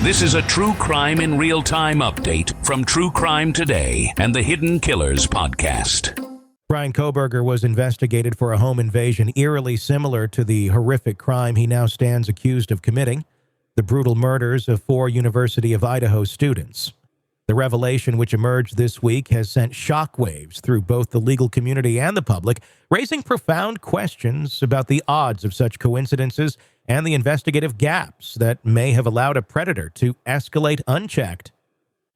This is a True Crime in Real Time update from True Crime Today and the Hidden Killers podcast. Bryan Kohberger was investigated for a home invasion eerily similar to the horrific crime he now stands accused of committing, the brutal murders of 4 University of Idaho students. The revelation, which emerged this week, has sent shockwaves through both the legal community and the public, raising profound questions about the odds of such coincidences and the investigative gaps that may have allowed a predator to escalate unchecked.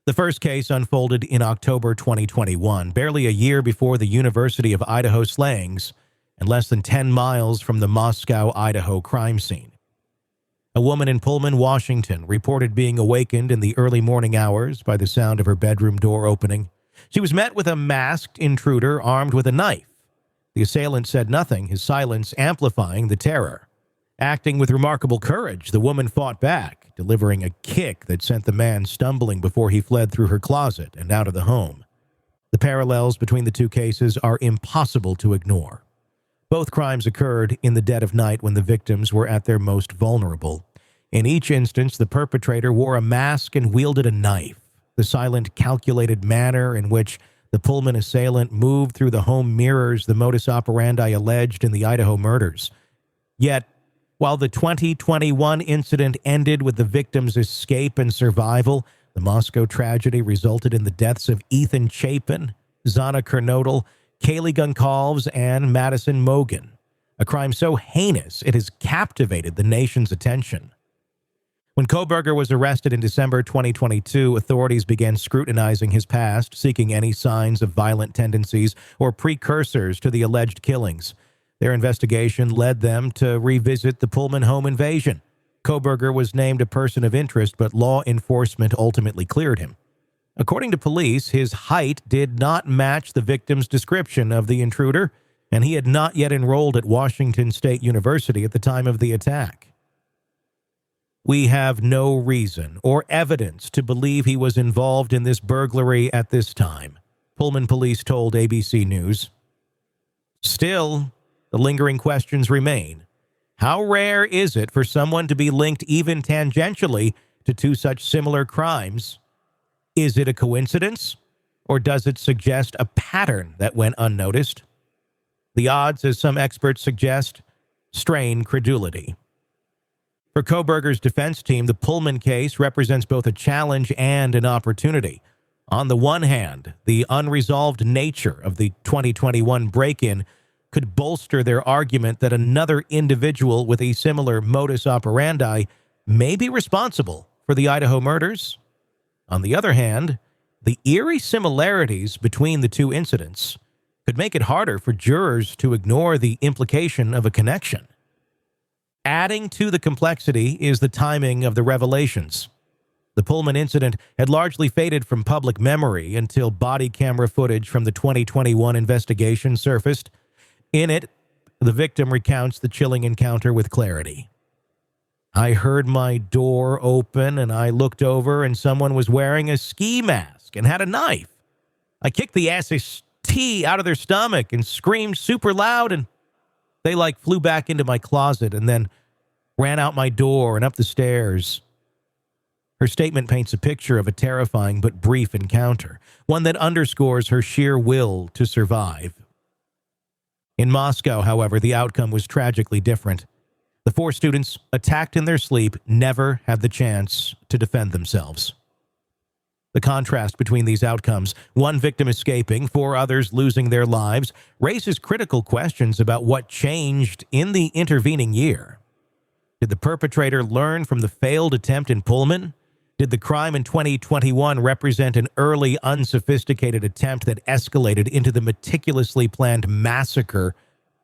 The first case unfolded in October 2021, barely a year before the University of Idaho slayings, and less than 10 miles from the Moscow, Idaho crime scene. A woman in Pullman, Washington, reported being awakened in the early morning hours by the sound of her bedroom door opening. She was met with a masked intruder armed with a knife. The assailant said nothing, his silence amplifying the terror. Acting with remarkable courage, the woman fought back, delivering a kick that sent the man stumbling before he fled through her closet and out of the home. The parallels between the two cases are impossible to ignore. Both crimes occurred in the dead of night when the victims were at their most vulnerable. In each instance, the perpetrator wore a mask and wielded a knife. The silent, calculated manner in which the Pullman assailant moved through the home mirrors the modus operandi alleged in the Idaho murders. Yet, while the 2021 incident ended with the victims' escape and survival, the Moscow tragedy resulted in the deaths of Ethan Chapin, Zana Kernodle, Kaylee Goncalves, and Madison Mogan, a crime so heinous it has captivated the nation's attention. When Kohberger was arrested in December 2022, authorities began scrutinizing his past, seeking any signs of violent tendencies or precursors to the alleged killings. Their investigation led them to revisit the Pullman home invasion. Kohberger was named a person of interest, but law enforcement ultimately cleared him. According to police, his height did not match the victim's description of the intruder, and he had not yet enrolled at Washington State University at the time of the attack. We have no reason or evidence to believe he was involved in this burglary at this time, Pullman police told ABC News. Still, the lingering questions remain. How rare is it for someone to be linked even tangentially to 2 such similar crimes? Is it a coincidence, or does it suggest a pattern that went unnoticed? The odds, as some experts suggest, strain credulity. For Kohberger's defense team, the Pullman case represents both a challenge and an opportunity. On the one hand, the unresolved nature of the 2021 break-in could bolster their argument that another individual with a similar modus operandi may be responsible for the Idaho murders. On the other hand, the eerie similarities between the 2 incidents could make it harder for jurors to ignore the implication of a connection. Adding to the complexity is the timing of the revelations. The Pullman incident had largely faded from public memory until body camera footage from the 2021 investigation surfaced. In it, the victim recounts the chilling encounter with clarity. I heard my door open and I looked over and someone was wearing a ski mask and had a knife. I kicked the ass's tea out of their stomach and screamed super loud, and they flew back into my closet and then ran out my door and up the stairs. Her statement paints a picture of a terrifying but brief encounter, one that underscores her sheer will to survive. In Moscow, however, the outcome was tragically different. The 4 students, attacked in their sleep, never had the chance to defend themselves. The contrast between these outcomes, one victim escaping, 4 others losing their lives, raises critical questions about what changed in the intervening year. Did the perpetrator learn from the failed attempt in Pullman? Did the crime in 2021 represent an early, unsophisticated attempt that escalated into the meticulously planned massacre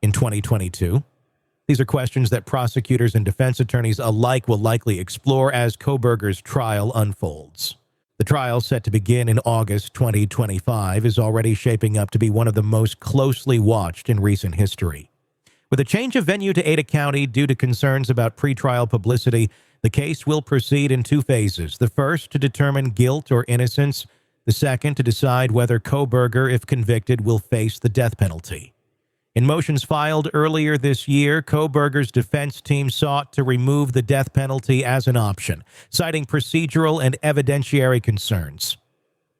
in 2022? These are questions that prosecutors and defense attorneys alike will likely explore as Kohberger's trial unfolds. The trial, set to begin in August 2025, is already shaping up to be one of the most closely watched in recent history. With a change of venue to Ada County due to concerns about pretrial publicity, the case will proceed in 2 phases. The first to determine guilt or innocence. The second to decide whether Kohberger, if convicted, will face the death penalty. In motions filed earlier this year, Kohberger's defense team sought to remove the death penalty as an option, citing procedural and evidentiary concerns.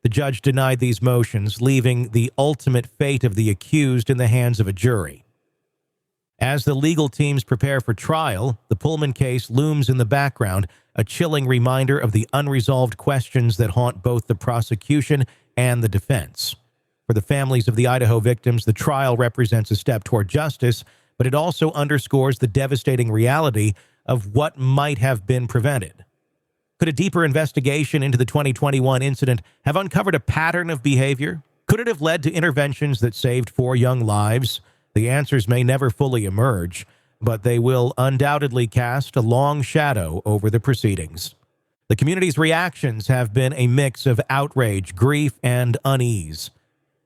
The judge denied these motions, leaving the ultimate fate of the accused in the hands of a jury. As the legal teams prepare for trial, the Pullman case looms in the background, a chilling reminder of the unresolved questions that haunt both the prosecution and the defense. For the families of the Idaho victims, the trial represents a step toward justice, but it also underscores the devastating reality of what might have been prevented. Could a deeper investigation into the 2021 incident have uncovered a pattern of behavior? Could it have led to interventions that saved 4 young lives? The answers may never fully emerge, but they will undoubtedly cast a long shadow over the proceedings. The community's reactions have been a mix of outrage, grief, and unease.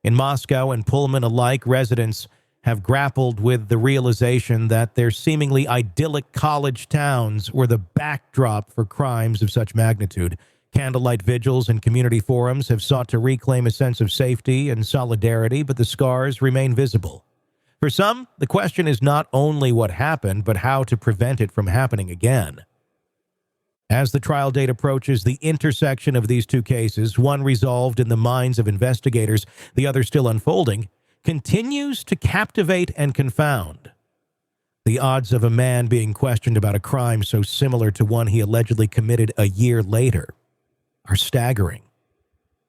In Moscow and Pullman alike, residents have grappled with the realization that their seemingly idyllic college towns were the backdrop for crimes of such magnitude. Candlelight vigils and community forums have sought to reclaim a sense of safety and solidarity, but the scars remain visible. For some, the question is not only what happened, but how to prevent it from happening again. As the trial date approaches, the intersection of these two cases, one resolved in the minds of investigators, the other still unfolding, continues to captivate and confound. The odds of a man being questioned about a crime so similar to one he allegedly committed a year later are staggering.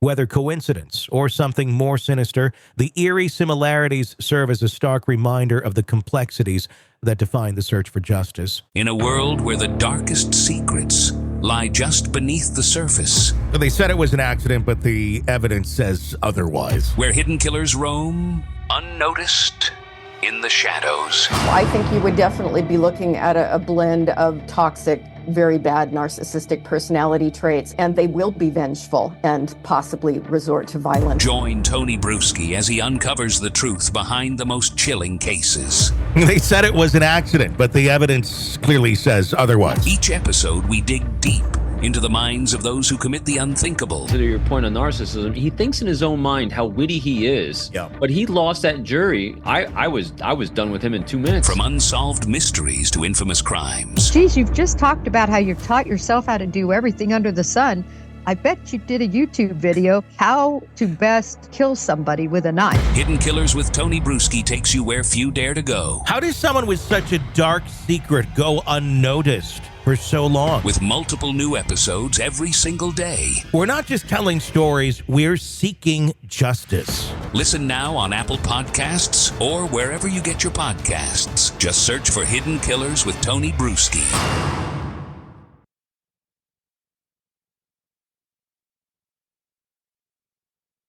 Whether coincidence or something more sinister, the eerie similarities serve as a stark reminder of the complexities that define the search for justice. In a world where the darkest secrets lie just beneath the surface, They said it was an accident, but the evidence says otherwise. where hidden killers roam unnoticed in the shadows. I think you would definitely be looking at a blend of toxic, very bad narcissistic personality traits, and they will be vengeful and possibly resort to violence. Join Tony Bruschi as he uncovers the truth behind the most chilling cases. They said it was an accident, but the evidence clearly says otherwise. Each episode, we dig deep into the minds of those who commit the unthinkable. To your point on narcissism, he thinks in his own mind how witty he is. Yeah. But he lost that jury. I was done with him in 2 minutes. From unsolved mysteries to infamous crimes. Geez, you've just talked about how you've taught yourself how to do everything under the sun. I bet you did a YouTube video, how to best kill somebody with a knife. Hidden Killers with Tony Bruschi takes you where few dare to go. How does someone with such a dark secret go unnoticed for so long? With multiple new episodes every single day. We're not just telling stories, we're seeking justice. Listen now on Apple Podcasts or wherever you get your podcasts. Just search for Hidden Killers with Tony Bruschi.